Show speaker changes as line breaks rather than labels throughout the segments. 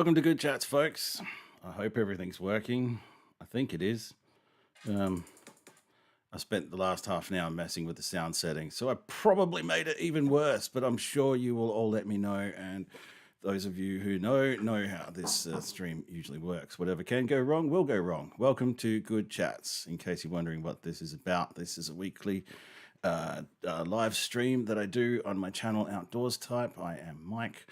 Welcome to Good Chats, folks. I hope everything's working. I think it is. Um, I spent the last half an hour messing with the sound settings, so I probably made it even worse, but I'm sure you will all let me know. And those of you who know how this stream usually works. Whatever can go wrong will go wrong. Welcome to Good Chats. In case you're wondering what this is about, this is a weekly live stream that I do on my channel Outdoors Type. I am Mike.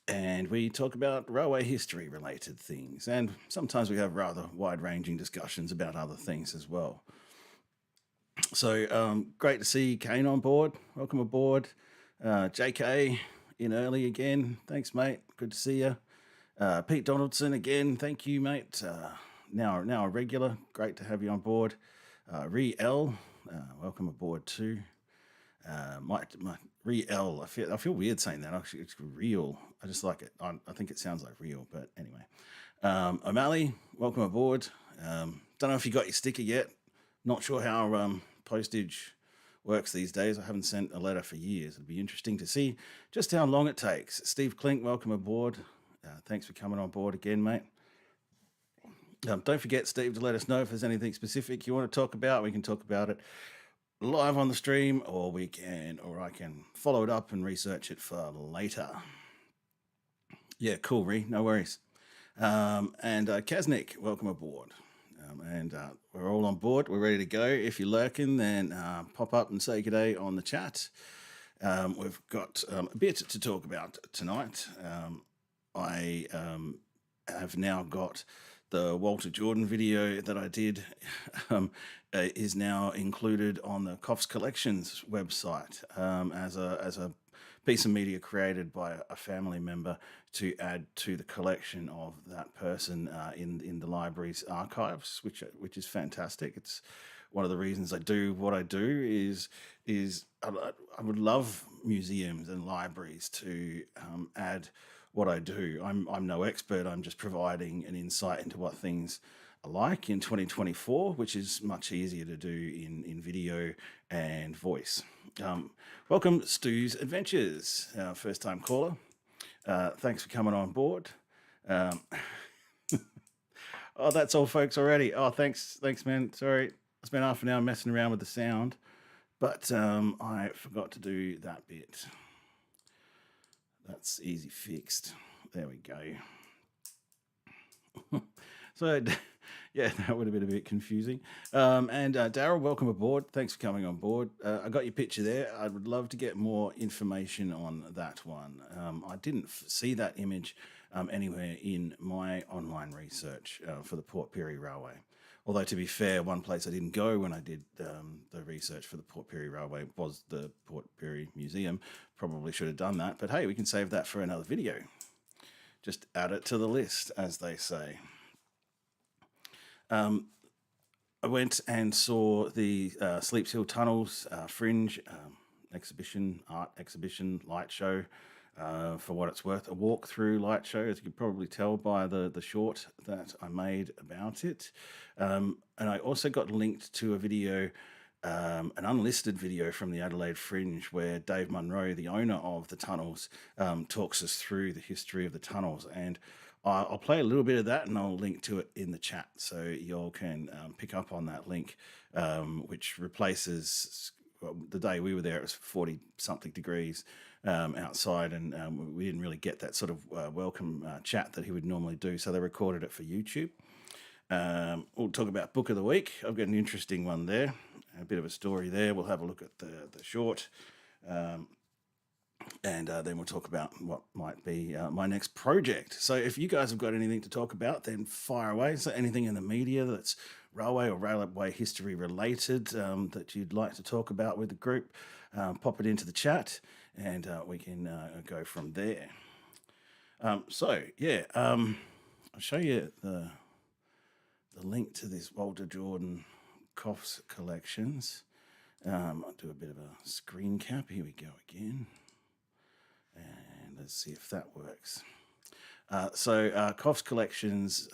And we talk about railway history related things. And sometimes we have rather wide ranging discussions about other things as well. So great to see Kane on board. Welcome aboard. JK in early again. Thanks, mate. Good to see you. Pete Donaldson again. Thank you, mate. Now a regular. Great to have you on board. Re-L, welcome aboard too. My Real. I feel weird saying that. Actually, it's real. I just like it. I think it sounds like real, but anyway. O'Malley, welcome aboard. Don't know if you got your sticker yet. Not sure how postage works these days. I haven't sent a letter for years. It'd be interesting to see just how long it takes. Steve Klink, welcome aboard. Thanks for coming on board again, mate. Don't forget, Steve, to let us know if there's anything specific you want to talk about. We can talk about it live on the stream, or I can follow it up and research it for later. Yeah, cool, Ree, no worries. And Kaznik, welcome aboard. We're all on board. We're ready to go. If you're lurking, then pop up and say good day on the chat. We've got a bit to talk about tonight. I have now got the Walter Jordan video that I did is now included on the Coffs Collections website as a piece of media created by a family member to add to the collection of that person in the library's archives, which is fantastic. It's one of the reasons I do what I do is I would love museums and libraries to add what I do. I'm no expert. I'm just providing an insight into what things are like in 2024, which is much easier to do in video and voice. Welcome, Stu's Adventures, our first time caller. Thanks for coming on board. Oh, that's all, folks, already. Oh, thanks, man. Sorry, I spent half an hour messing around with the sound, but I forgot to do that bit. That's easy fixed. There we go. So, yeah, that would have been a bit confusing. And Daryl, welcome aboard. Thanks for coming on board. I got your picture there. I would love to get more information on that one. I didn't see that image anywhere in my online research for the Port Pirie Railway. Although, to be fair, one place I didn't go when I did the research for the Port Pirie Railway was the Port Pirie Museum. Probably should have done that, but hey, we can save that for another video. Just add it to the list, as they say. I went and saw the Sleeps Hill Tunnels Fringe art exhibition light show. For what it's worth, a walkthrough light show, as you could probably tell by the short that I made about it. And I also got linked to a video, an unlisted video from the Adelaide Fringe, where Dave Munro, the owner of the tunnels, talks us through the history of the tunnels. And I'll play a little bit of that and I'll link to it in the chat so y'all can pick up on that link, which replaces the day we were there. It was 40 something degrees outside, and we didn't really get that sort of welcome chat that he would normally do, so they recorded it for YouTube. We'll talk about Book of the Week. I've got an interesting one there, a bit of a story there. We'll have a look at the short, and then we'll talk about what might be my next project. So if you guys have got anything to talk about, then fire away. So anything in the media that's railway or railway history related that you'd like to talk about with the group, pop it into the chat, and we can go from there. I'll show you the link to this Walter Jordan Coffs Collections. I'll do a bit of a screen cap. Here we go again. And let's see if that works. Coffs Collections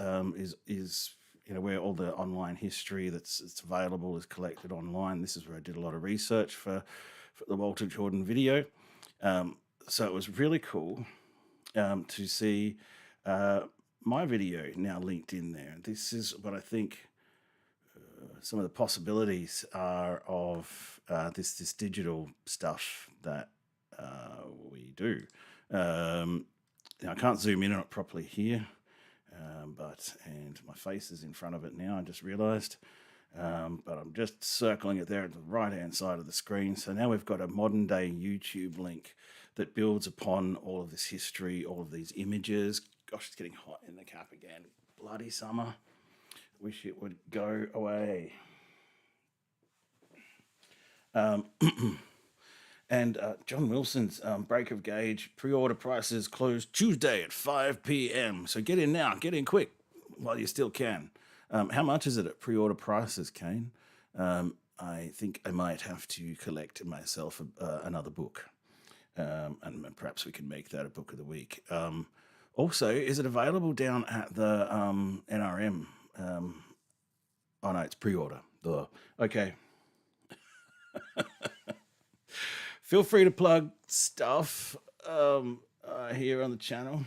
is where all the online history that's available is collected online. This is where I did a lot of research for the Walter Jordan video. So it was really cool to see uh, my video now linked in there. This is what I think some of the possibilities are of this digital stuff that we do. Now I can't zoom in on it properly here, and my face is in front of it now. I just realised, but I'm just circling it there at the right hand side of the screen. So now we've got a modern day YouTube link that builds upon all of this history, all of these images. Gosh, it's getting hot in the cap again. Bloody summer. Wish it would go away. And John Wilson's Break of Gauge pre-order prices close Tuesday at 5 p.m. So get in now, get in quick while you still can. How much is it at pre-order prices, Kane? I think I might have to collect myself another book, and perhaps we can make that a book of the week. Also, is it available down at the NRM? Oh no, it's pre-order. Duh. Okay. Feel free to plug stuff here on the channel.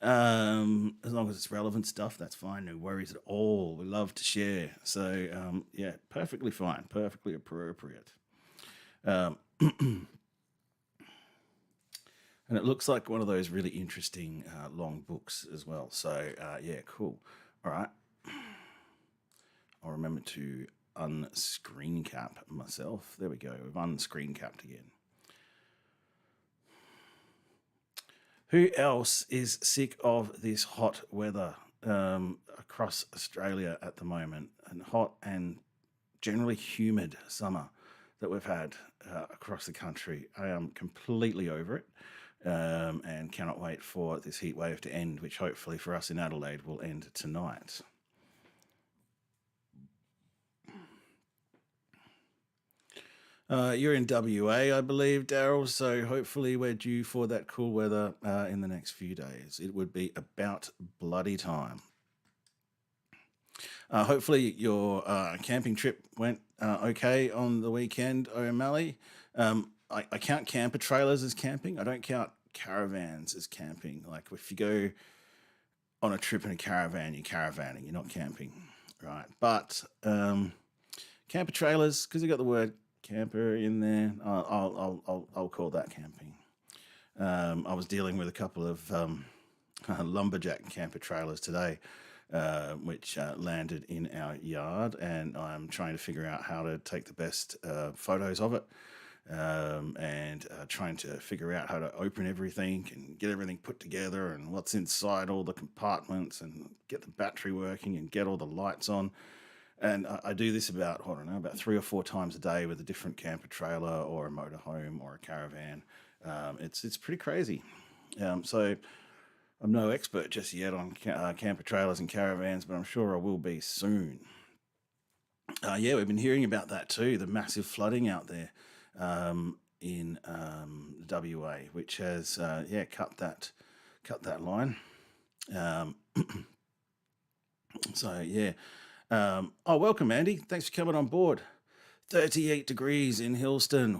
As long as it's relevant stuff, that's fine. No worries at all. We love to share. So, yeah, perfectly fine. Perfectly appropriate. And it looks like one of those really interesting long books as well. So, yeah, cool. All right. I'll remember to unscreen cap myself. There we go. We've unscreen capped again. Who else is sick of this hot weather across Australia at the moment? And hot and generally humid summer that we've had across the country. I am completely over it and cannot wait for this heat wave to end, which hopefully for us in Adelaide will end tonight. You're in WA, I believe, Daryl, so hopefully we're due for that cool weather in the next few days. It would be about bloody time. Hopefully your camping trip went okay on the weekend, O'Malley. I count camper trailers as camping. I don't count caravans as camping. Like if you go on a trip in a caravan, you're caravanning, you're not camping, right? But camper trailers, because you got the word camper in there, I'll call that camping. I was dealing with a couple of lumberjack camper trailers today, which landed in our yard, and I'm trying to figure out how to take the best photos of it, and trying to figure out how to open everything and get everything put together and what's inside all the compartments and get the battery working and get all the lights on. And I do this about 3 or 4 times a day with a different camper trailer or a motorhome or a caravan. It's pretty crazy. So I'm no expert just yet on camper trailers and caravans, but I'm sure I will be soon. Yeah, we've been hearing about that too, the massive flooding out there in WA, which has cut that line. So yeah. Welcome, Andy. Thanks for coming on board. 38 degrees in Hillston.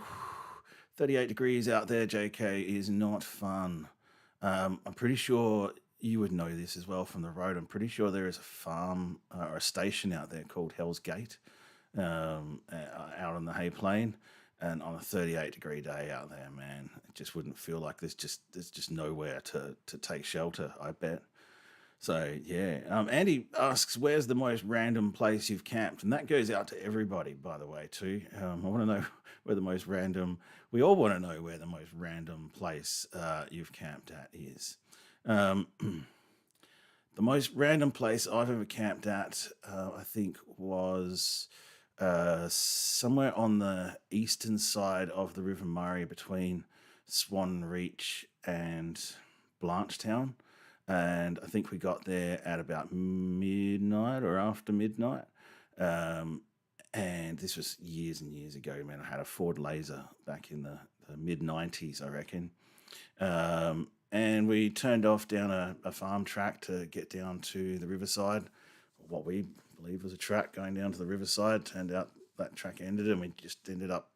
38 degrees out there, JK, is not fun. I'm pretty sure you would know this as well from the road. I'm pretty sure there is a farm or a station out there called Hell's Gate out on the Hay Plain. And on a 38-degree day out there, man, it just wouldn't feel like there's just nowhere to take shelter, I bet. So, yeah. Andy asks, where's the most random place you've camped? And that goes out to everybody, by the way, too. I want to know where the most random... We all want to know where the most random place you've camped at is. The most random place I've ever camped at, I think, was somewhere on the eastern side of the River Murray between Swan Reach and Blanchetown. And I think we got there at about midnight or after midnight. And this was years and years ago, man. I had a Ford Laser back in the mid-90s, I reckon. And we turned off down a farm track to get down to the riverside. What we believe was a track going down to the riverside. Turned out that track ended, and we just ended up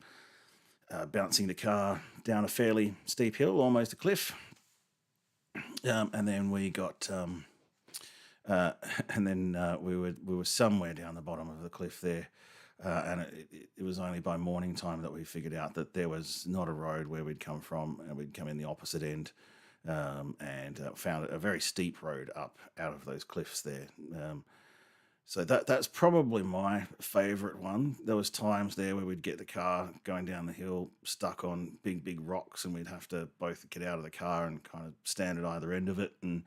bouncing the car down a fairly steep hill, almost a cliff. And then we got, uh, and then we were somewhere down the bottom of the cliff there, and it was only by morning time that we figured out that there was not a road where we'd come from, and we'd come in the opposite end, and found a very steep road up out of those cliffs there. So that's probably my favourite one. There was times there where we'd get the car going down the hill, stuck on big rocks, and we'd have to both get out of the car and kind of stand at either end of it and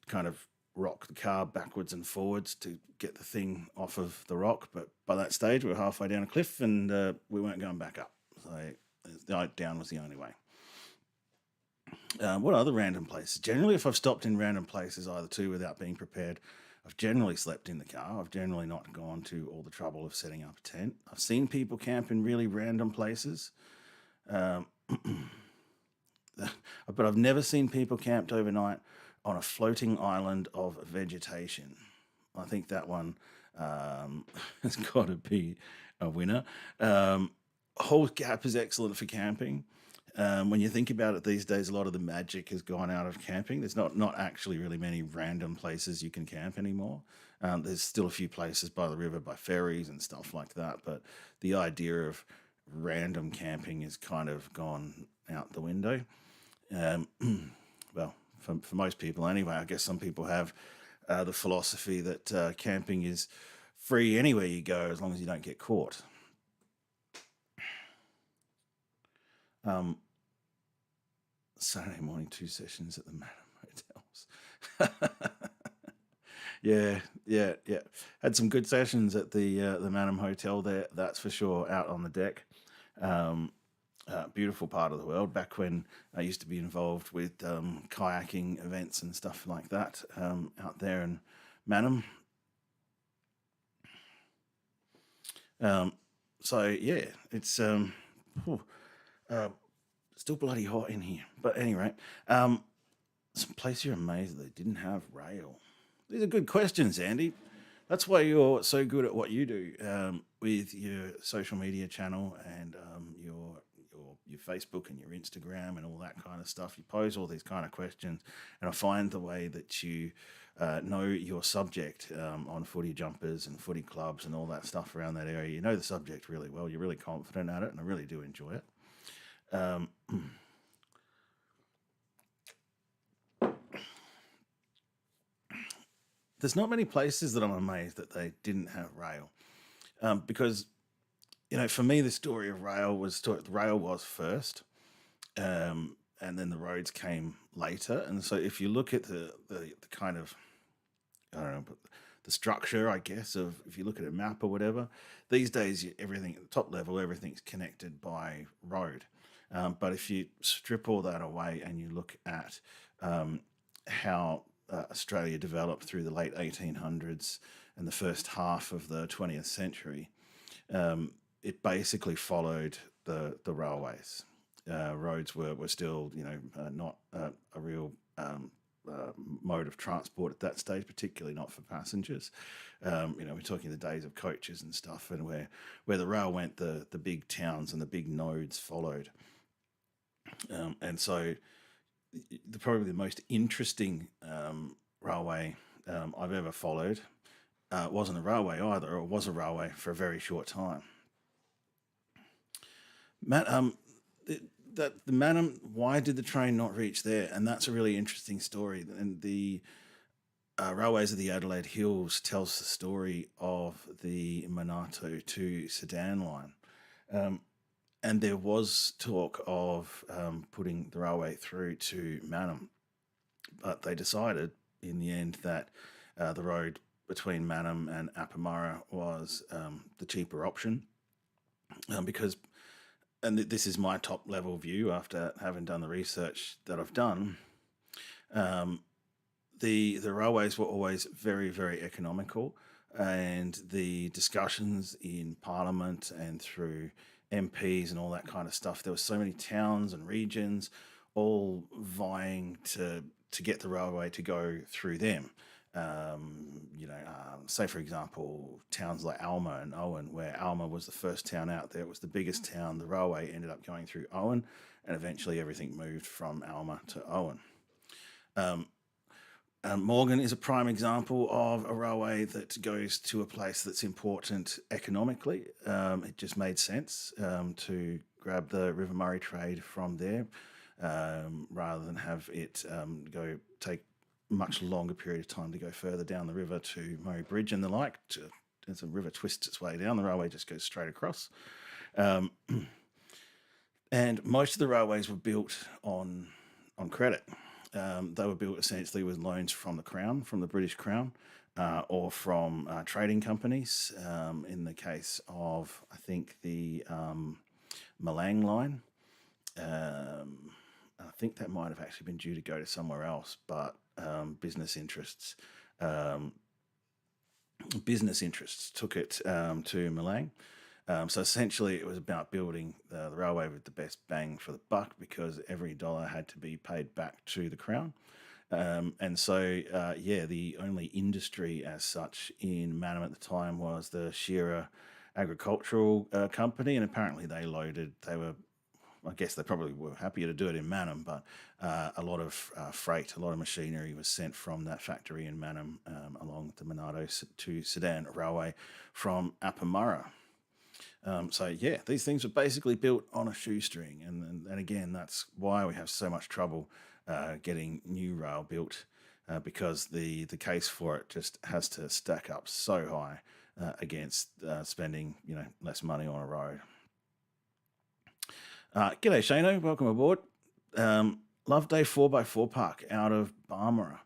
kind of rock the car backwards and forwards to get the thing off of the rock. But by that stage, we were halfway down a cliff and we weren't going back up. So down was the only way. What other random places? Generally, if I've stopped in random places, either too, without being prepared, I've generally slept in the car. I've generally not gone to all the trouble of setting up a tent. I've seen people camp in really random places, um, but I've never seen people camped overnight on a floating island of vegetation. I think that one has got to be a winner. Whole Gap is excellent for camping. When you think about it these days, a lot of the magic has gone out of camping. There's not actually really many random places you can camp anymore. There's still a few places by the river, by ferries and stuff like that. But the idea of random camping is kind of gone out the window. Um, well, for most people anyway. I guess some people have the philosophy that camping is free anywhere you go as long as you don't get caught. Um, Saturday morning, 2 sessions at the Madam Hotels. Yeah. Had some good sessions at the Madam Hotel there. That's for sure. Out on the deck. Beautiful part of the world. Back when I used to be involved with kayaking events and stuff like that out there in Manham. So yeah, it's whew, still bloody hot in here. But anyway, some place you're amazed that they didn't have rail. These are good questions, Andy. That's why you're so good at what you do with your social media channel and your Facebook and your Instagram and all that kind of stuff. You pose all these kind of questions, and I find the way that you know your subject on footy jumpers and footy clubs and all that stuff around that area. You know the subject really well. You're really confident at it, and I really do enjoy it. Um, there's not many places that I'm amazed that they didn't have rail, because for me the story of rail was first, and then the roads came later. And so if you look at the kind of, I don't know, but the structure, I guess, of if you look at a map or whatever, these days everything at the top level, everything's connected by road. But if you strip all that away and you look at how Australia developed through the late 1800s and the first half of the 20th century, it basically followed the railways. Roads were still, not a real mode of transport at that stage, particularly not for passengers. We're talking the days of coaches and stuff, and where the rail went, the big towns and the big nodes followed. And so probably the most interesting railway I've ever followed wasn't a railway either, or was a railway for a very short time. Matt, the Madam, why did the train not reach there? And that's a really interesting story. And the Railways of the Adelaide Hills tells the story of the Monarto to Sedan line. And there was talk of putting the railway through to Manham, but they decided in the end that the road between Manham and Appamara was the cheaper option, because, and this is my top level view after having done the research that I've done, the railways were always very, very economical, and the discussions in Parliament and through MPs and all that kind of stuff, there were so many towns and regions all vying to get the railway to go through them. Say for example, towns like Alma and Owen, where Alma was the first town out there, it was the biggest town. The railway ended up going through Owen, and eventually everything moved from Alma to Owen. Um, Morgan is a prime example of a railway that goes to a place that's important economically. It just made sense to grab the River Murray trade from there rather than have it go take much longer period of time to go further down the river to Murray Bridge and the like. As the river twists its way down, the railway just goes straight across. Um, and most of the railways were built on credit. They were built essentially with loans from the Crown, from the British Crown, or from trading companies. In the case of, I think, the Malang line, I think that might have actually been due to go to somewhere else, but business interests took it to Malang. So essentially, it was about building the railway with the best bang for the buck because every dollar had to be paid back to the Crown. And so, the only industry as such in Mannum at the time was the Shearer Agricultural Company, and apparently I guess they probably were happier to do it in Mannum, but a lot of freight, a lot of machinery was sent from that factory in Mannum along the Monado to Sudan Railway from Appamurra. These things were basically built on a shoestring, and again, that's why we have so much trouble getting new rail built because the case for it just has to stack up so high against spending less money on a road. G'day, Shano. Welcome aboard. Loveday 4x4 Park out of Barmera.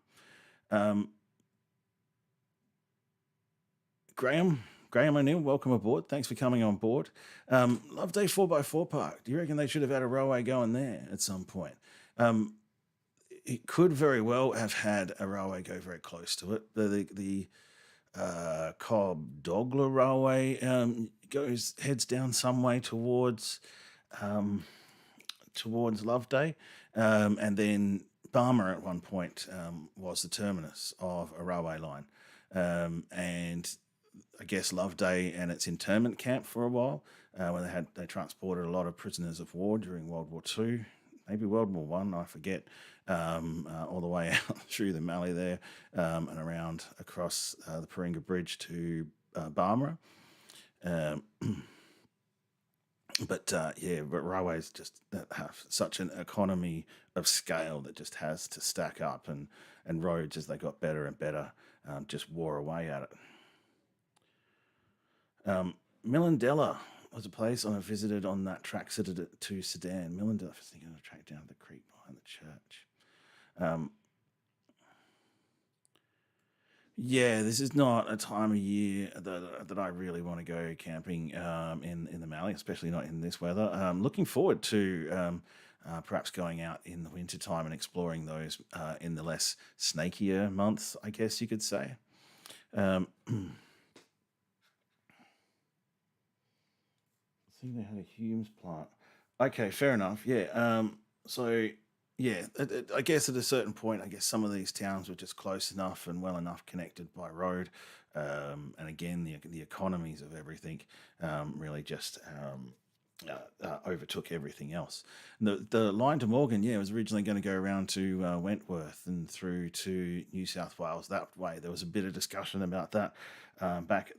Graham O'Neill, welcome aboard. Thanks for coming on board. Loveday 4x4 Park. Do you reckon they should have had a railway going there at some point? It could very well have had a railway go very close to it. The Cobb Dogler Railway heads down some way towards Loveday, and then Barmera at one point was the terminus of a railway line, and I guess Loveday and its internment camp for a while, where they transported a lot of prisoners of war during World War II, maybe World War One, I forget, all the way out through the Mallee there and around across the Paringa Bridge to Barmera. But railways just have such an economy of scale that just has to stack up, and roads, as they got better and better, just wore away at it. Millandella was a place I visited on that track to Sudan. Millandella, I was thinking of a track down the creek behind the church. This is not a time of year that I really want to go camping in the Mallee, especially not in this weather. Looking forward to perhaps going out in the winter time and exploring those in the less snakier months, I guess you could say. I think they had a Humes plant. Okay, fair enough. Yeah. I guess at a certain point, I guess some of these towns were just close enough and well enough connected by road, and again, the economies of everything really just overtook everything else. And the line to Morgan, was originally going to go around to Wentworth and through to New South Wales that way. There was a bit of discussion about that back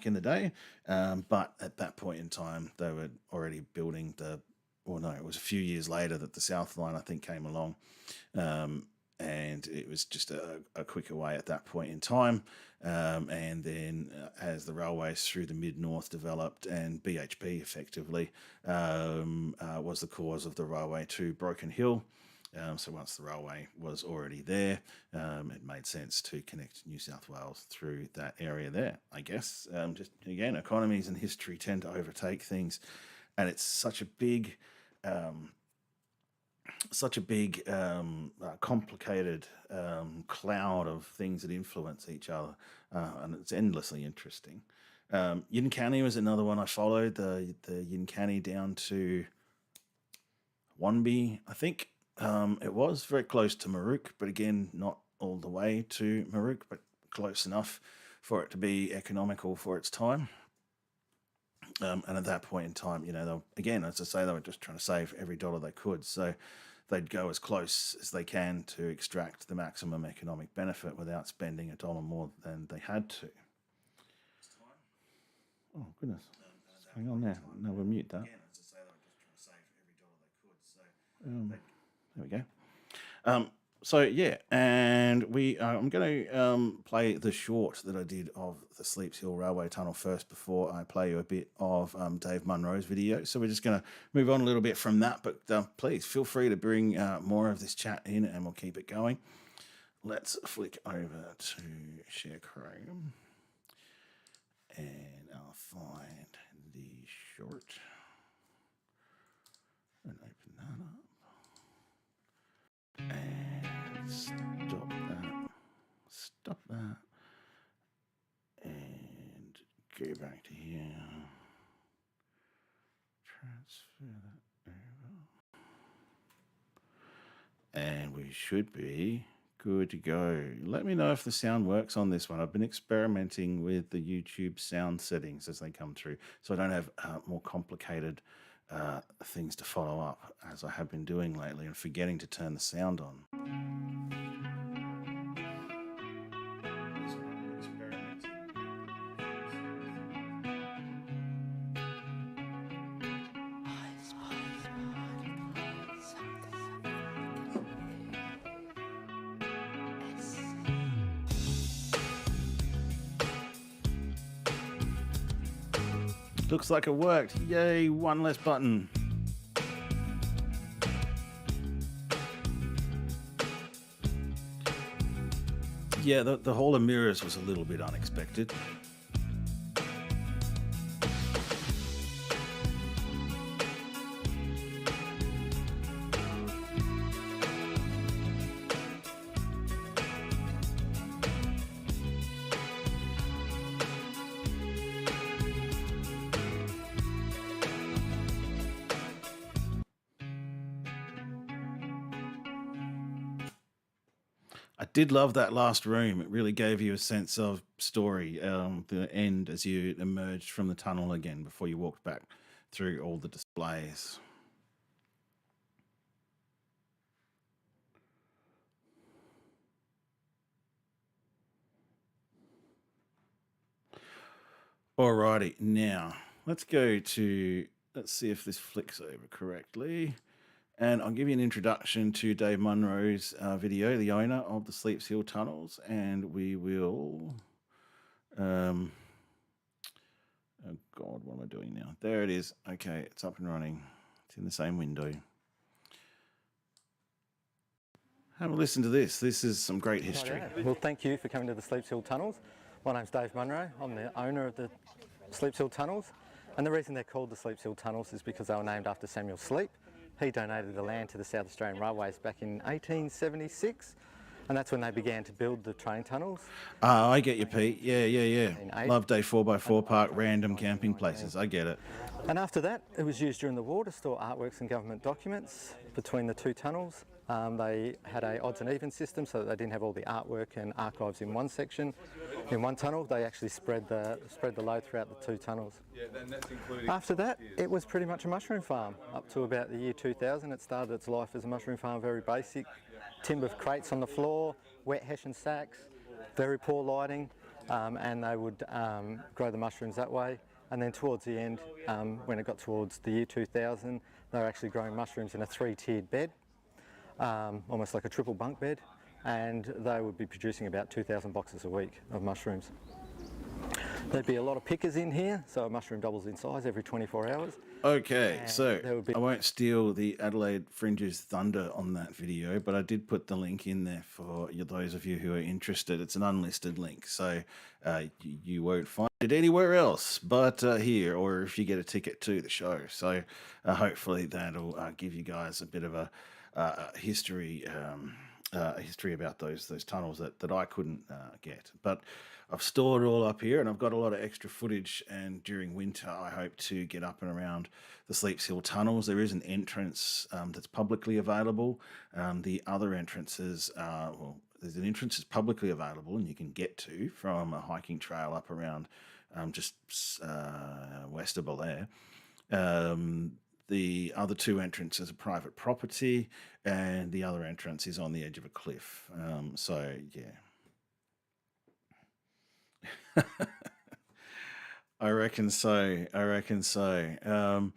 in the day, but at that point in time, they were already building it was a few years later that the South Line, I think, came along, and it was just a quicker way at that point in time. And then as the railways through the mid-north developed, and BHP effectively was the cause of the railway to Broken Hill. So once the railway was already there, it made sense to connect New South Wales through that area there, I guess. Just again, economies and history tend to overtake things, and it's such a big complicated cloud of things that influence each other, and it's endlessly interesting. Yincanny was another one I followed, the Yincanny down to Wanby, I think. It was very close to Marook, but again, not all the way to Marook, but close enough for it to be economical for its time. And at that point in time, again, as I say, they were just trying to save every dollar they could. So they'd go as close as they can to extract the maximum economic benefit without spending a dollar more than they had to. Oh, goodness. Hang on there. No, we'll mute that. There we go. So yeah, and I'm going to play the short that I did of the Sleeps Hill Railway Tunnel first before I play you a bit of Dave Munro's video. So we're just going to move on a little bit from that, but please feel free to bring more of this chat in and we'll keep it going. Let's flick over to Share Chrome and I'll find the short and open that up. And stop that, and go back to here, transfer that over, and we should be good to go. Let me know if the sound works on this one. I've been experimenting with the YouTube sound settings as they come through, so I don't have more complicated things to follow up as I have been doing lately and forgetting to turn the sound on. Looks like it worked. Yay, one less button. Yeah, the Hall of Mirrors was a little bit unexpected. I did love that last room. It really gave you a sense of story, the end as you emerged from the tunnel again before you walked back through all the displays. Alrighty, now let's see if this flicks over correctly. And I'll give you an introduction to Dave Munro's video, the owner of the Sleeps Hill Tunnels, and we will, oh God, what am I doing now? There it is. Okay, it's up and running. It's in the same window. Have a listen to this. This is some great history.
Well, thank you for coming to the Sleeps Hill Tunnels. My name's Dave Munro. I'm the owner of the Sleeps Hill Tunnels. And the reason they're called the Sleeps Hill Tunnels is because they were named after Samuel Sleep. He donated the land to the South Australian Railways back in 1876, and that's when they began to build the train tunnels.
I get you, Pete. Yeah. Love day 4x4 park, random camping places. I get it.
And after that, it was used during the war to store artworks and government documents between the two tunnels. They had a odds and evens system so that they didn't have all the artwork and archives in one section. In one tunnel, they actually spread the load throughout the two tunnels. After that, it was pretty much a mushroom farm. Up to about the year 2000, it started its life as a mushroom farm, very basic. Timber crates on the floor, wet hessian sacks, very poor lighting, and they would grow the mushrooms that way. And then towards the end, when it got towards the year 2000, they were actually growing mushrooms in a 3-tiered bed, almost like a triple bunk bed, and they would be producing about 2,000 boxes a week of mushrooms. There'd be a lot of pickers in here, so a mushroom doubles in size every 24 hours.
Okay, so I won't steal the Adelaide Fringe's thunder on that video, but I did put the link in there for those of you who are interested. It's an unlisted link, so you won't find it anywhere else but here, or if you get a ticket to the show. So hopefully that'll give you guys a bit of a history about those tunnels that I couldn't get. But I've stored it all up here, and I've got a lot of extra footage, and during winter I hope to get up and around the Sleeps Hill tunnels. There is an entrance that's publicly available. The other entrances, there's an entrance that's publicly available and you can get to from a hiking trail up around just west of Belair. The other two entrances are private property, and the other entrance is on the edge of a cliff. So yeah, I reckon so. I reckon so.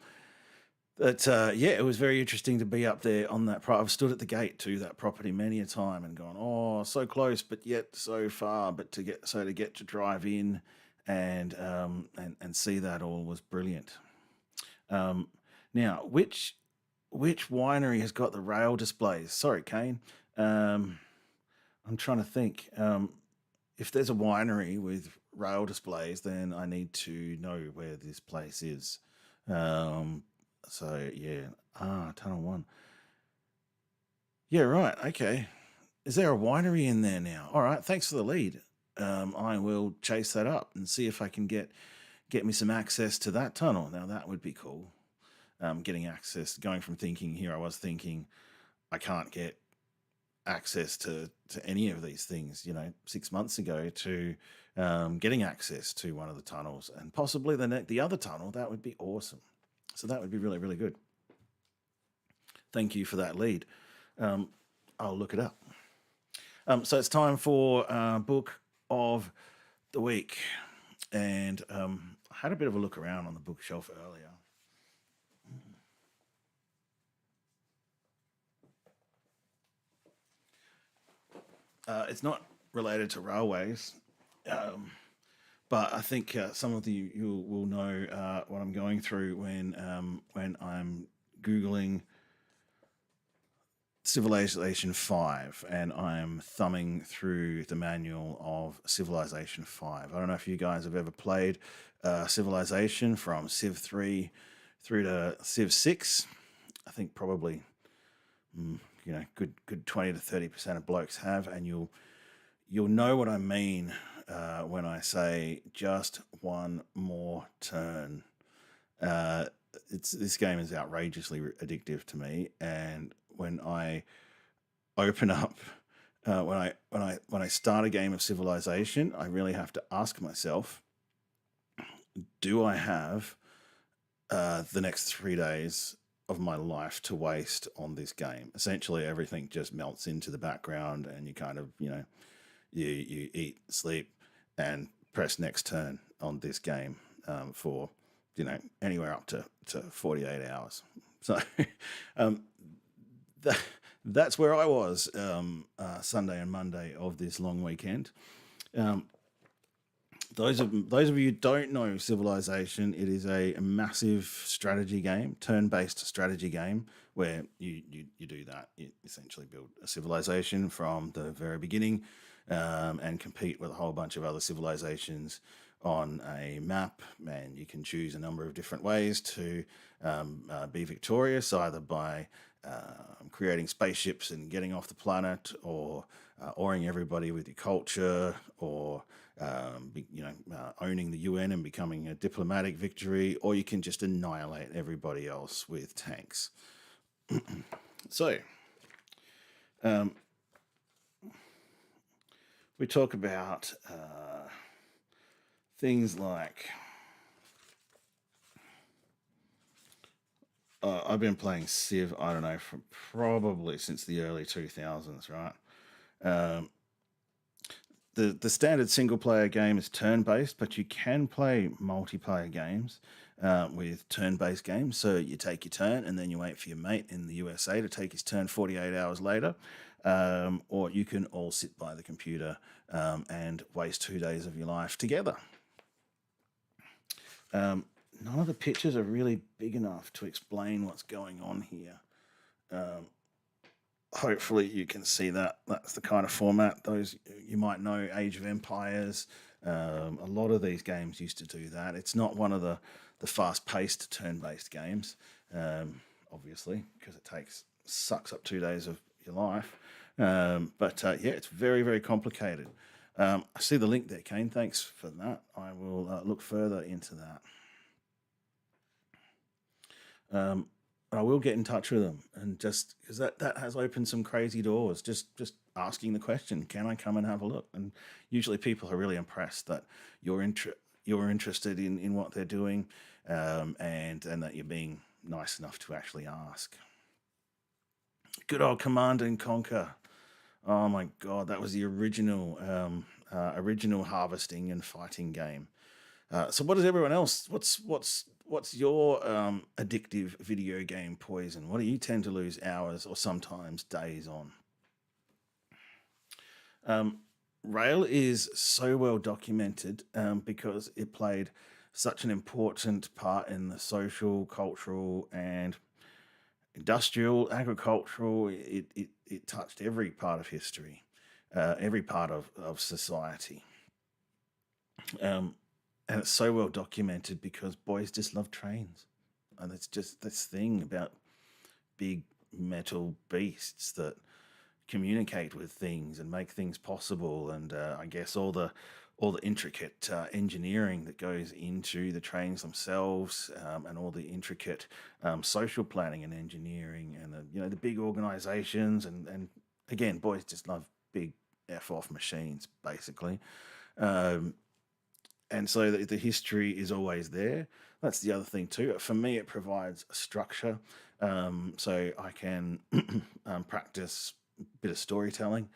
But yeah, it was very interesting to be up there on that. I've stood at the gate to that property many a time and gone, oh, so close, but yet so far. But to get to drive in and see that all was brilliant. Um, Now, which winery has got the rail displays? Sorry, Kane. Um, I'm trying to think. If there's a winery with rail displays, then I need to know where this place is. Um, so yeah, Tunnel One. Yeah, right. Okay. Is there a winery in there now? All right. Thanks for the lead. I will chase that up and see if I can get me some access to that tunnel. Now that would be cool. Getting access, going from thinking here, I was thinking I can't get access to any of these things. 6 months ago to getting access to one of the tunnels and possibly the other tunnel. That would be awesome. So that would be really, really good. Thank you for that lead. I'll look it up. So it's time for book of the week, and I had a bit of a look around on the bookshelf earlier. It's not related to railways, but I think some of you will know what I'm going through when I'm googling Civilization 5 and I'm thumbing through the manual of Civilization 5. I don't know if you guys have ever played Civilization from Civ 3 through to Civ 6. I think probably good 20 to 30% of blokes have, and you'll know what I mean when I say just one more turn. This game is outrageously addictive to me, and when I open up when I start a game of Civilization, I really have to ask myself, do I have the next 3 days of my life to waste on this game? Essentially, everything just melts into the background, and you kind of, you eat, sleep, and press next turn on this game for, anywhere up to 48 hours. So that's where I was Sunday and Monday of this long weekend. Those of you who don't know Civilization, it is a massive strategy game, turn-based strategy game, where you do that. You essentially build a civilization from the very beginning and compete with a whole bunch of other civilizations on a map, and you can choose a number of different ways to be victorious, either by creating spaceships and getting off the planet, or awing everybody with your culture, or owning the UN and becoming a diplomatic victory, or you can just annihilate everybody else with tanks. So, we talk about things like I've been playing Civ, I don't know, from probably since the early 2000s, right? The standard single player game is turn based, but you can play multiplayer games with turn based games. So you take your turn and then you wait for your mate in the USA to take his turn 48 hours later. Or you can all sit by the computer and waste 2 days of your life together. None of the pictures are really big enough to explain what's going on here. Hopefully you can see that. That's the kind of format. Those, you might know, Age of Empires. A lot of these games used to do that. It's not one of the fast-paced turn-based games, obviously, because it sucks up 2 days of your life. But yeah, it's very, very complicated. I see the link there, Kane. Thanks for that. I will look further into that. I will get in touch with them, and just because that has opened some crazy doors. Just asking the question, can I come and have a look? And usually people are really impressed that you're interested in what they're doing, and that you're being nice enough to actually ask. Good old Command and Conquer. Oh my god, that was the original harvesting and fighting game. So what is everyone else? What's your addictive video game poison? What do you tend to lose hours or sometimes days on? Rail is so well documented because it played such an important part in the social, cultural, and industrial, agricultural. It touched every part of history, every part of society. Um, and it's so well documented because boys just love trains. And it's just this thing about big metal beasts that communicate with things and make things possible. And I guess all the intricate engineering that goes into the trains themselves, and all the intricate social planning and engineering, and the big organizations, and again, boys just love big f off machines basically. Um, and so the history is always there. That's the other thing too. For me, it provides a structure, so I can practice a bit of storytelling.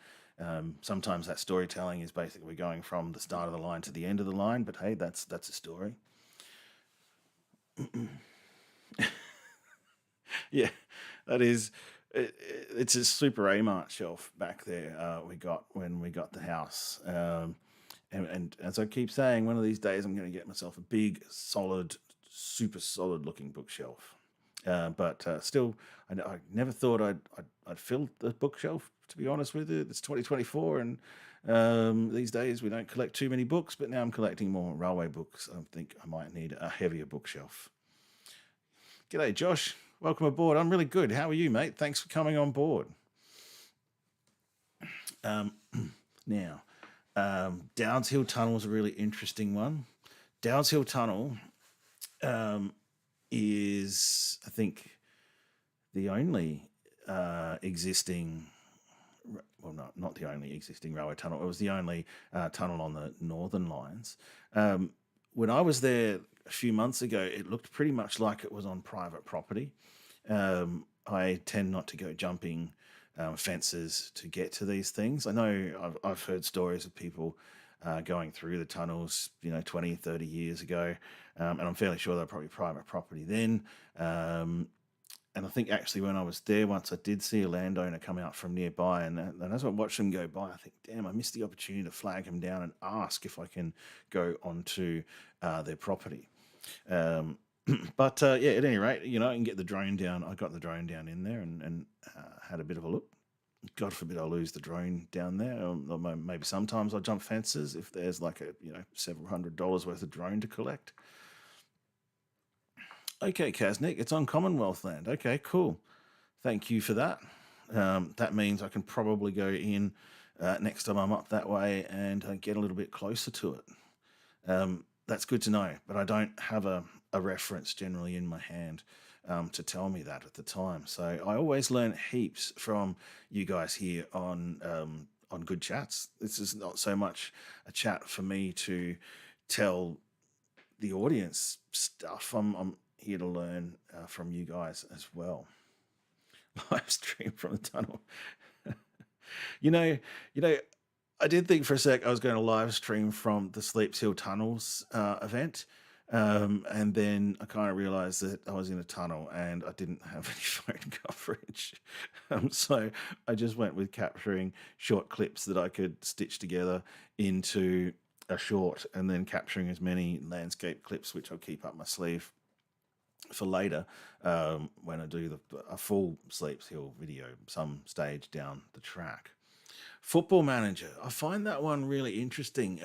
Sometimes that storytelling is basically going from the start of the line to the end of the line, but hey, that's a story. Yeah, that is. It's a super Amart shelf back there. We got when we got the house. And as I keep saying, one of these days I'm going to get myself a big, solid, super solid looking bookshelf. But still, I never thought I'd fill the bookshelf. To be honest with you, it's 2024, and these days we don't collect too many books. But now I'm collecting more railway books. I think I might need a heavier bookshelf. G'day, Josh. Welcome aboard. I'm really good. How are you, mate? Thanks for coming on board. Now, Downs Hill Tunnel is a really interesting one. Downs Hill Tunnel is, I think, the only existing, well, not the only existing railway tunnel. It was the only tunnel on the northern lines. When I was there a few months ago, it looked pretty much like it was on private property. I tend not to go jumping fences to get to these things. I know I've heard stories of people going through the tunnels, 20, 30 years ago, and I'm fairly sure they're probably private property then. And I think actually when I was there once, I did see a landowner come out from nearby, and as I watched them go by, I think, damn, I missed the opportunity to flag him down and ask if I can go onto their property. But yeah, at any rate, I can get the drone down. I got the drone down in there and had a bit of a look. God forbid I lose the drone down there. Or maybe sometimes I jump fences if there's like several $100s worth of drone to collect. Okay, Kaznik, it's on Commonwealth land. Okay, cool. Thank you for that. That means I can probably go in next time I'm up that way and get a little bit closer to it. That's good to know, but I don't have a reference generally in my hand to tell me that at the time. So I always learn heaps from you guys here on Good Chats. This is not so much a chat for me to tell the audience stuff. I'm here to learn from you guys as well. Live stream from the tunnel. I did think for a sec I was going to live stream from the Sleeps Hill Tunnels event. And then I kind of realized that I was in a tunnel and I didn't have any phone coverage. So I just went with capturing short clips that I could stitch together into a short, and then capturing as many landscape clips, which I'll keep up my sleeve for later when I do a full Sleeps Hill video some stage down the track. Football Manager. I find that one really interesting,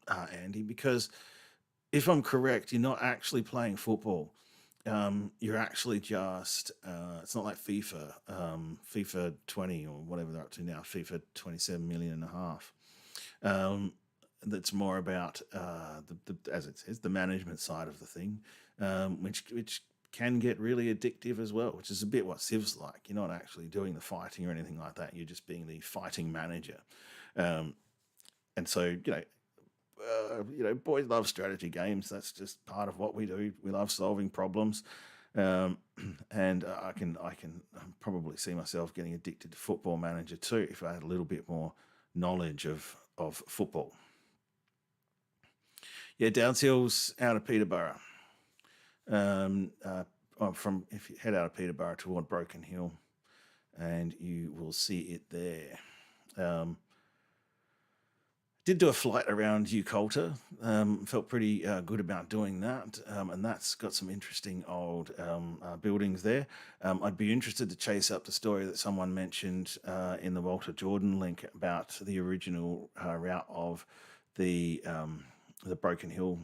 Andy, because if I'm correct, you're not actually playing football. You're actually just, it's not like FIFA 20 or whatever they're up to now, FIFA 27 million and a half. That's more about, as it says, the management side of the thing, which can get really addictive as well, which is a bit what Civ's like. You're not actually doing the fighting or anything like that. You're just being the fighting manager. And so, boys love strategy games. That's just part of what we do. We love solving problems. Um, and I can probably see myself getting addicted to Football Manager too if I had a little bit more knowledge of football. Yeah, Downs Hill's out of Peterborough. From if you head out of Peterborough toward Broken Hill, and you will see it there. Did do a flight around Ucolta. Felt pretty good about doing that, and that's got some interesting old buildings there. I'd be interested to chase up the story that someone mentioned in the Walter Jordan link about the original route of the Broken Hill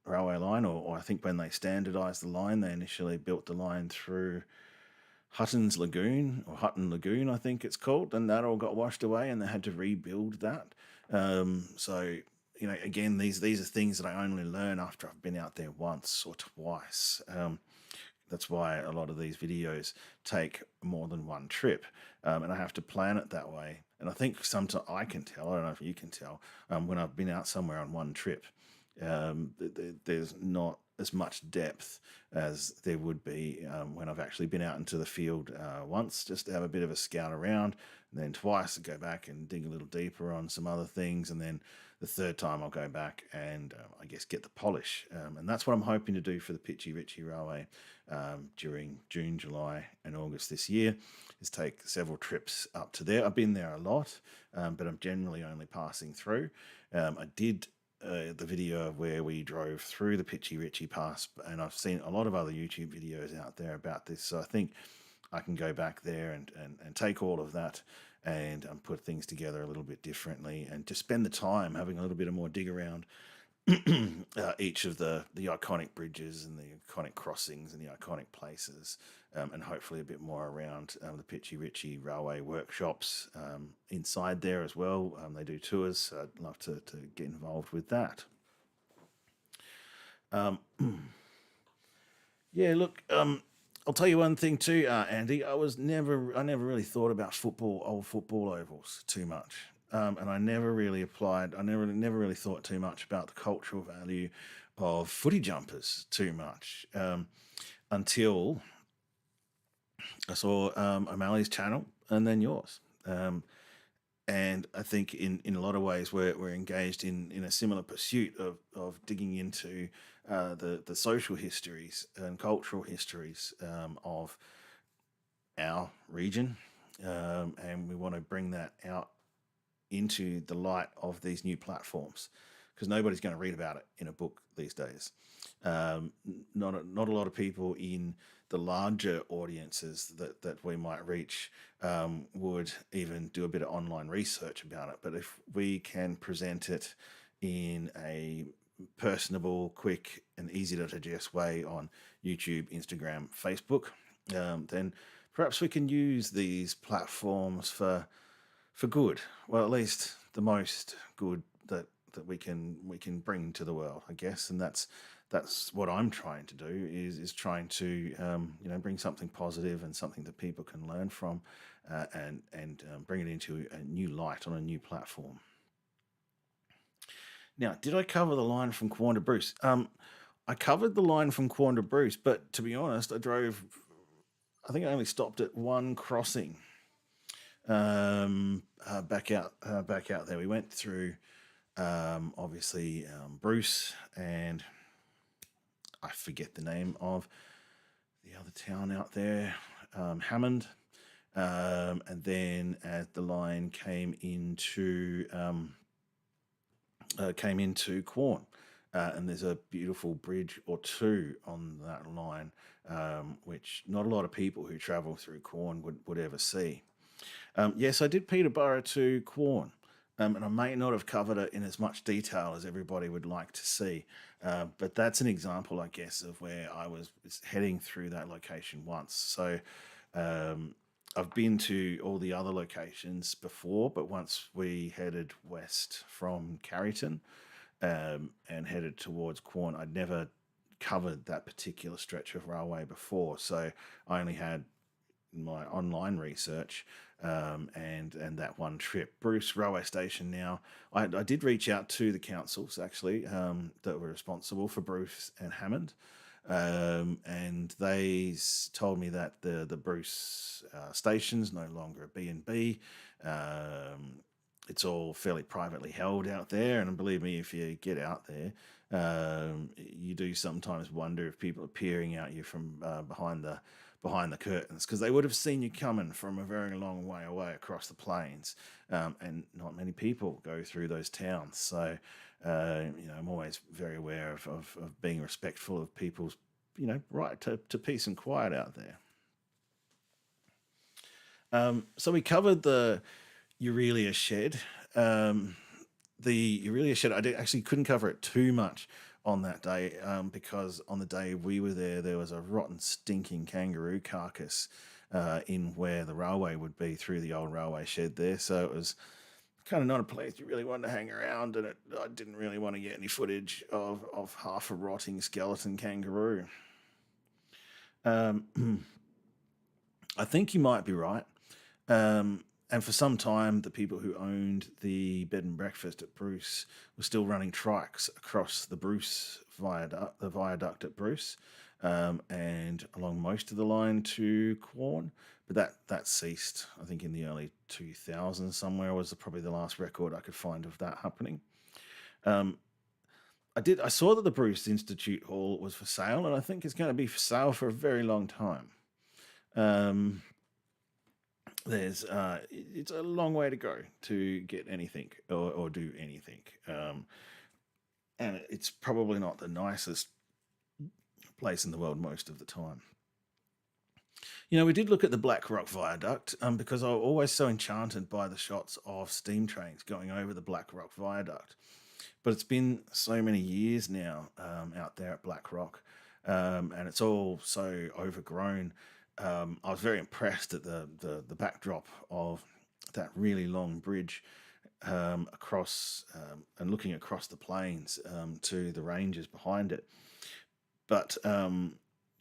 railway line, or I think when they standardised the line, they initially built the line through Hutton's Lagoon, or Hutton Lagoon, I think it's called, and that all got washed away, and they had to rebuild that. So again, these are things that I only learn after I've been out there once or twice. That's why a lot of these videos take more than one trip, and I have to plan it that way. And I think sometimes I can tell, I don't know if you can tell, when I've been out somewhere on one trip, there's not as much depth as there would be when I've actually been out into the field once, just to have a bit of a scout around, and then twice to go back and dig a little deeper on some other things, and then the third time I'll go back and I guess get the polish. And that's what I'm hoping to do for the Pitchy Ritchie Railway during June, July and August this year, is take several trips up to there. I've been there a lot, but I'm generally only passing through. I did the video of where we drove through the Pitchy Ritchie Pass, and I've seen a lot of other YouTube videos out there about this, so I think I can go back there and take all of that and put things together a little bit differently, and just spend the time having a little bit of more dig around each of the iconic bridges and the iconic crossings and the iconic places, and hopefully a bit more around the Pitchy Ritchie Railway workshops inside there as well. They do tours, so I'd love to get involved with that. Yeah, look, I'll tell you one thing too, Andy. I never really thought about old football ovals too much. And I never really applied. I never really thought too much about the cultural value of footy jumpers too much until I saw O'Malley's channel and then yours. And I think in a lot of ways we're engaged in a similar pursuit of digging into the social histories and cultural histories of our region, and we want to bring that out into the light of these new platforms, because nobody's going to read about it in a book these days. Not a lot of people in the larger audiences that we might reach would even do a bit of online research about it. But if we can present it in a personable, quick, and easy to digest way on YouTube, Instagram, Facebook, then perhaps we can use these platforms for good. Well, at least the most good that we can bring to the world, I guess. And that's what I'm trying to do, is trying to bring something positive and something that people can learn from, and bring it into a new light on a new platform. Now, did I cover the line from Quorn to Bruce? I covered the line from Quorn to Bruce, but to be honest, I think I only stopped at one crossing back out there. We went through obviously Bruce, and I forget the name of the other town out there, Hammond, and then as the line came into Quorn, and there's a beautiful bridge or two on that line, which not a lot of people who travel through Quorn would ever see. Yes, I did Peterborough to Quorn, and I may not have covered it in as much detail as everybody would like to see, but that's an example, I guess, of where I was heading through that location once. So I've been to all the other locations before, but once we headed west from Carrington and headed towards Quorn, I'd never covered that particular stretch of railway before, so I only had my online research and that one trip. Bruce railway station. Now, I did reach out to the councils actually that were responsible for Bruce and Hammond, and they told me that the Bruce station's no longer a B&B. It's all fairly privately held out there, and believe me, if you get out there, you do sometimes wonder if people are peering at you from behind the curtains, because they would have seen you coming from a very long way away across the plains, and not many people go through those towns. So, I'm always very aware of being respectful of people's, right to peace and quiet out there. So we covered the Aurelia shed. The Aurelia shed, actually couldn't cover it too much on that day, because on the day we were there was a rotten, stinking kangaroo carcass in where the railway would be, through the old railway shed there. So it was kind of not a place you really wanted to hang around, and I didn't really want to get any footage of half a rotting skeleton kangaroo. I think you might be right. And for some time, the people who owned the bed and breakfast at Bruce were still running trikes across the viaduct at Bruce, and along most of the line to Quorn. But that ceased, I think, in the early 2000s somewhere, was probably the last record I could find of that happening. I saw that the Bruce Institute Hall was for sale, and I think it's going to be for sale for a very long time. It's a long way to go to get anything or do anything, and it's probably not the nicest place in the world most of the time. We did look at the Black Rock Viaduct, because I was always so enchanted by the shots of steam trains going over the Black Rock Viaduct. But it's been so many years now out there at Black Rock, and it's all so overgrown. I was very impressed at the backdrop of that really long bridge across, and looking across the plains to the ranges behind it. But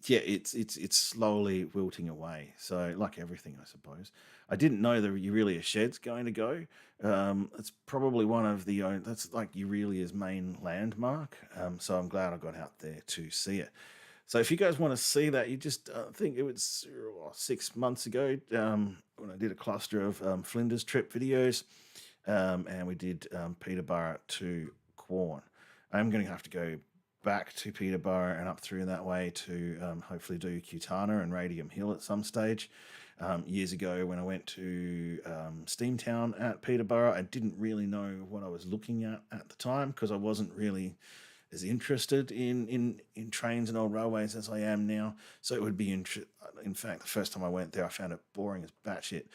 yeah, it's slowly wilting away. So, like everything, I suppose. I didn't know the Aurelia shed's going to go. It's probably one of that's like Aurelia's main landmark. So I'm glad I got out there to see it. So if you guys want to see that, you just think it was 6 months ago, when I did a cluster of Flinders trip videos, and we did Peterborough to Quorn. I'm going to have to go back to Peterborough and up through that way to hopefully do Cutana and Radium Hill at some stage. Years ago, when I went to Steamtown at Peterborough, I didn't really know what I was looking at the time, because I wasn't really as interested in trains and old railways as I am now. So it would be in fact, the first time I went there, I found it boring as batshit.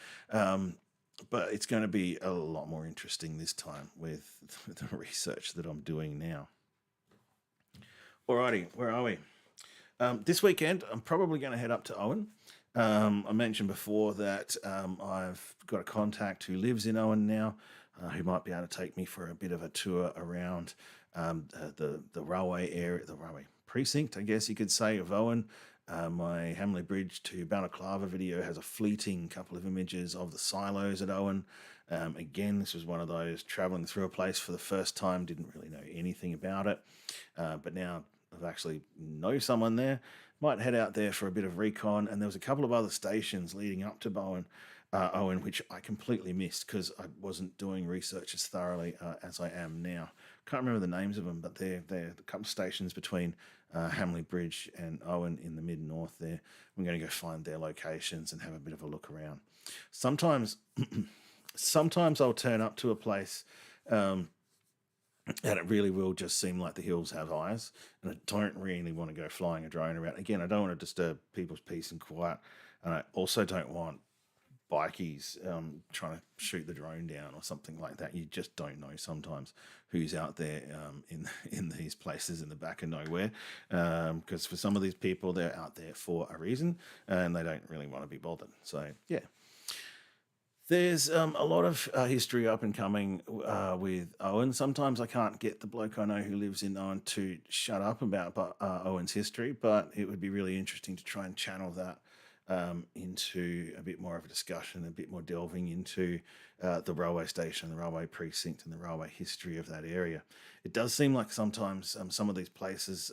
But it's going to be a lot more interesting this time with the research that I'm doing now. Alrighty, where are we? This weekend, I'm probably going to head up to Owen. I mentioned before that I've got a contact who lives in Owen now, who might be able to take me for a bit of a tour around the railway area, the railway precinct, I guess you could say, of Owen. My Hamley Bridge to Balaclava video has a fleeting couple of images of the silos at Owen. Again, this was one of those travelling through a place for the first time, didn't really know anything about it, but now I've actually know someone there. Might head out there for a bit of recon, and there was a couple of other stations leading up to Owen, which I completely missed because I wasn't doing research as thoroughly as I am now. Can't remember the names of them, but they're a couple of stations between Hamley Bridge and Owen in the mid-north there. I'm going to go find their locations and have a bit of a look around. Sometimes I'll turn up to a place and it really will just seem like the hills have eyes, and I don't really want to go flying a drone around. Again, I don't want to disturb people's peace and quiet, and I also don't want bikies trying to shoot the drone down or something like that. You just don't know sometimes who's out there in these places in the back of nowhere, because for some of these people, they're out there for a reason and they don't really want to be bothered. So yeah, there's a lot of history up and coming with Owen. Sometimes I can't get the bloke I know who lives in Owen to shut up about Owen's history, but it would be really interesting to try and channel that into a bit more of a discussion, a bit more delving into the railway station, the railway precinct, and the railway history of that area. It does seem like sometimes some of these places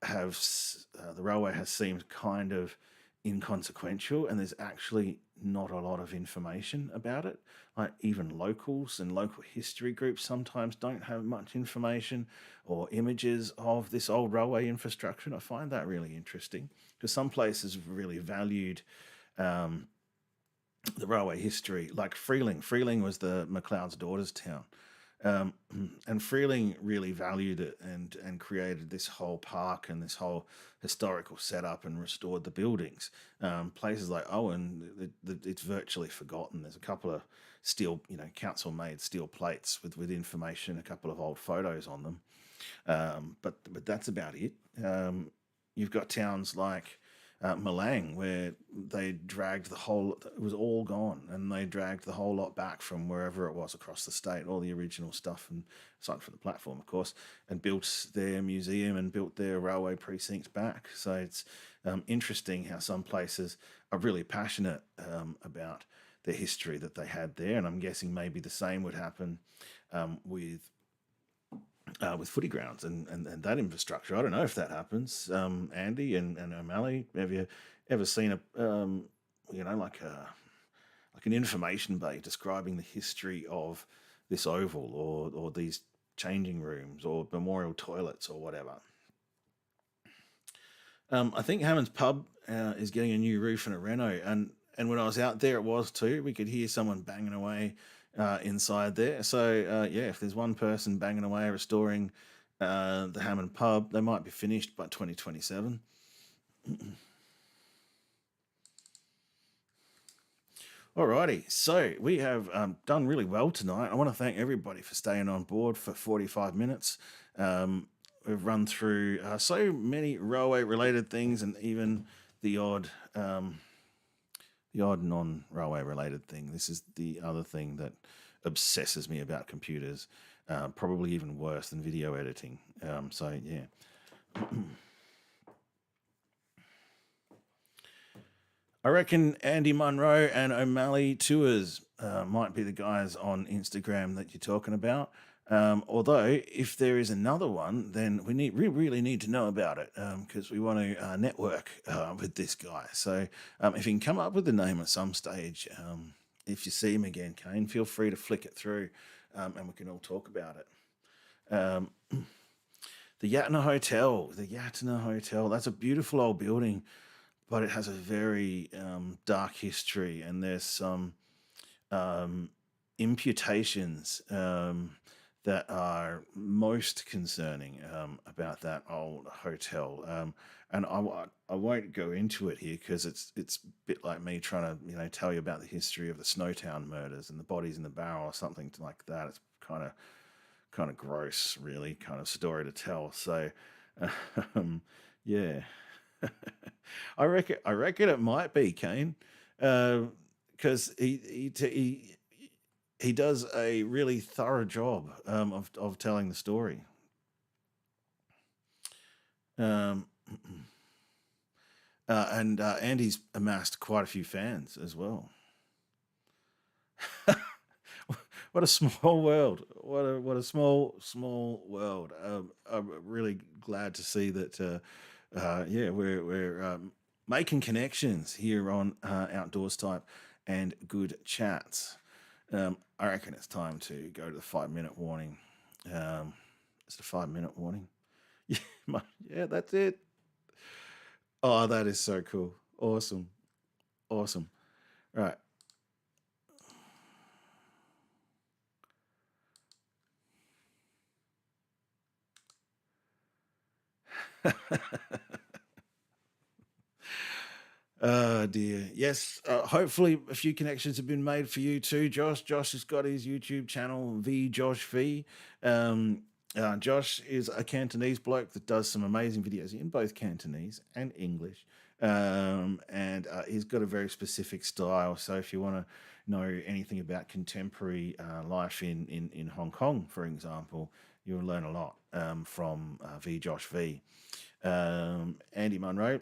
the railway has seemed kind of inconsequential, and there's actually not a lot of information about it. Like even locals and local history groups sometimes don't have much information or images of this old railway infrastructure. And I find that really interesting because some places have really valued um, the railway history, like Freeling. Freeling was the McLeod's daughter's town. Um, and Freeling really valued it and created this whole park and this whole historical setup and restored the buildings. Places like Owen, it's virtually forgotten. There's a couple of steel, council made steel plates with information, a couple of old photos on them. But that's about it. You've got towns like Malang, where they dragged it was all gone, and they dragged the whole lot back from wherever it was across the state, all the original stuff, and aside from the platform, of course, and built their museum and built their railway precinct back. So it's interesting how some places are really passionate about the history that they had there, and I'm guessing maybe the same would happen with footy grounds and that infrastructure. I don't know if that happens. Andy and O'Malley, have you ever seen like an information bay describing the history of this oval or these changing rooms or memorial toilets or whatever? I think Hammond's Pub is getting a new roof and a reno, and when I was out there, it was too. We could hear someone banging away inside there. So yeah, if there's one person banging away restoring the Hammond Pub, they might be finished by 2027. Alrighty, so we have done really well tonight. I want to thank everybody for staying on board for 45 minutes. We've run through so many railway-related things, and even the odd non-railway related thing. This is the other thing that obsesses me about computers, probably even worse than video editing. So yeah. I reckon Andy Munro and O'Malley Tours might be the guys on Instagram that you're talking about. Although, if there is another one, then we really need to know about it because we want to network with this guy. So, if you can come up with the name at some stage, if you see him again, Kane, feel free to flick it through, and we can all talk about it. The Yatna Hotel. That's a beautiful old building, but it has a very dark history, and there's some imputations that are most concerning about that old hotel. And I won't go into it here because it's a bit like me trying to tell you about the history of the Snowtown murders and the bodies in the barrel or something like that. It's kind of gross, really, kind of story to tell. So yeah. I reckon it might be Kane, because he does a really thorough job of telling the story. And Andy's amassed quite a few fans as well. What a small world! What a small world. I'm really glad to see that. Yeah, we're making connections here on Outdoors Type and Good Chats. I reckon it's time to go to the 5-minute warning. Is it a 5-minute warning? Yeah, that's it. Oh, that is so cool. Awesome. Right. Oh dear. Yes. Hopefully, a few connections have been made for you too, Josh. Josh has got his YouTube channel, V Josh V. Josh is a Cantonese bloke that does some amazing videos in both Cantonese and English. And he's got a very specific style. So if you want to know anything about contemporary life in Hong Kong, for example, you'll learn a lot from V Josh V. Andy Munro.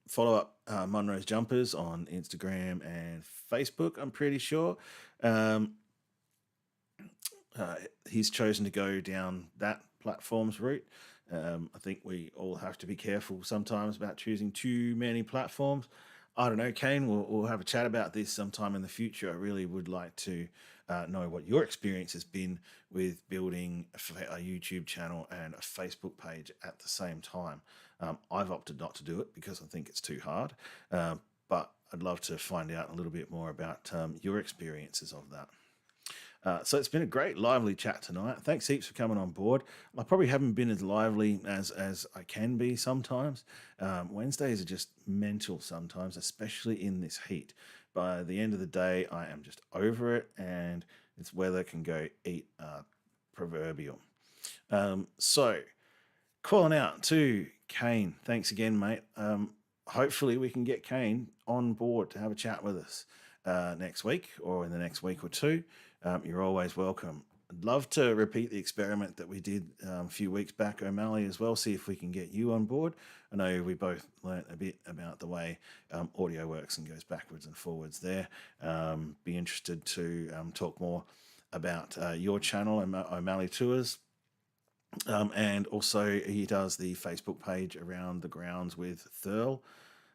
Follow up Munro's Jumpers on Instagram and Facebook, I'm pretty sure. He's chosen to go down that platform's route. I think we all have to be careful sometimes about choosing too many platforms. I don't know, Kane, we'll have a chat about this sometime in the future. I really would like to know what your experience has been with building a YouTube channel and a Facebook page at the same time. I've opted not to do it because I think it's too hard, but I'd love to find out a little bit more about your experiences of that. So it's been a great, lively chat tonight. Thanks heaps for coming on board. I probably haven't been as lively as I can be sometimes. Wednesdays are just mental sometimes, especially in this heat. By the end of the day, I am just over it, and this weather can go eat proverbial. So, calling out to Kane. Thanks again, mate. Hopefully we can get Kane on board to have a chat with us next week or in the next week or two. You're always welcome. I'd love to repeat the experiment that we did a few weeks back, O'Malley, as well, see if we can get you on board. I know we both learnt a bit about the way audio works and goes backwards and forwards there. Be interested to talk more about your channel, O'Malley Tours. And also he does the Facebook page Around the Grounds with Thurl.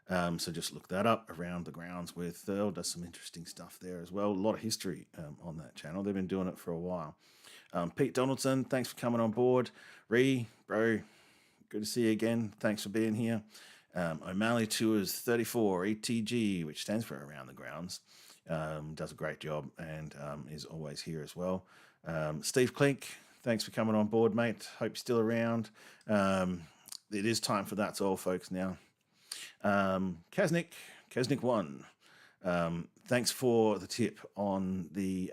So just look that up, Around the Grounds with Thurl. Does some interesting stuff there as well. A lot of history on that channel. They've been doing it for a while. Pete Donaldson, thanks for coming on board. Ree, bro, good to see you again. Thanks for being here. O'Malley Tours 34, ETG, which stands for Around the Grounds. Does a great job and is always here as well. Steve Klink, thanks for coming on board, mate. Hope you're still around. It is time for That's All, folks, now. Kaznik1, thanks for the tip on the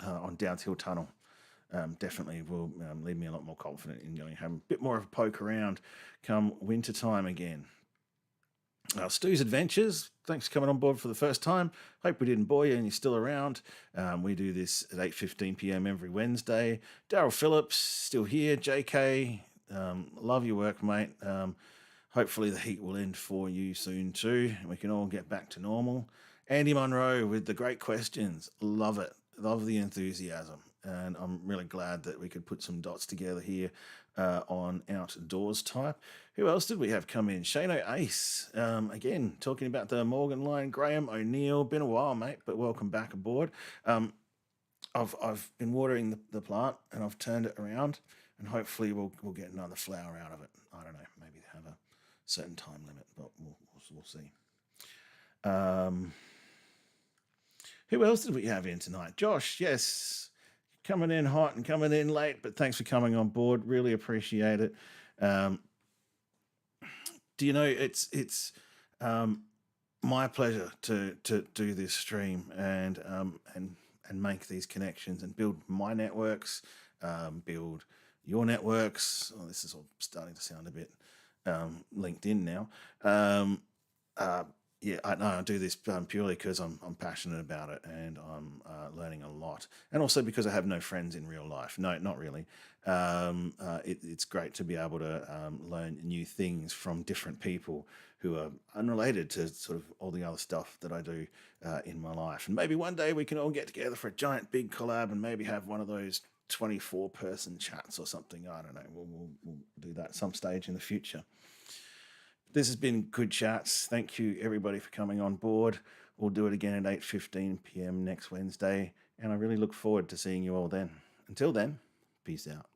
on Downs Hill Tunnel. Definitely will leave me a lot more confident in going have a bit more of a poke around come winter time again. Stu's Adventures, thanks for coming on board for the first time. Hope we didn't bore you and you're still around. We do this at 8:15 p.m. every Wednesday. Daryl Phillips, still here. JK, love your work, mate. Hopefully the heat will end for you soon too, and we can all get back to normal. Andy Munro with the great questions. Love it. Love the enthusiasm. And I'm really glad that we could put some dots together here on Outdoors Type. Who else did we have come in? Shano Ace. Again, talking about the Morgan line. Graham O'Neill. Been a while, mate, but welcome back aboard. I've been watering the plant and I've turned it around, and hopefully we'll get another flower out of it. I don't know. Maybe have a certain time limit, but we'll see. Who else did we have in tonight? Josh, yes, coming in hot and coming in late, but thanks for coming on board. Really appreciate it. Do you know it's my pleasure to do this stream and make these connections and build my networks, build your networks. Oh, this is all starting to sound a bit LinkedIn now. Yeah, I do this purely because I'm passionate about it and I'm learning a lot, and also because I have no friends in real life. No, not really. It's great to be able to learn new things from different people who are unrelated to sort of all the other stuff that I do in my life. And maybe one day we can all get together for a giant big collab and maybe have one of those 24-person chats or something. I don't know. We'll do that some stage in the future. This has been good chats. Thank you, everybody, for coming on board. We'll do it again at 8:15 p.m. next Wednesday, and I really look forward to seeing you all then. Until then, peace out.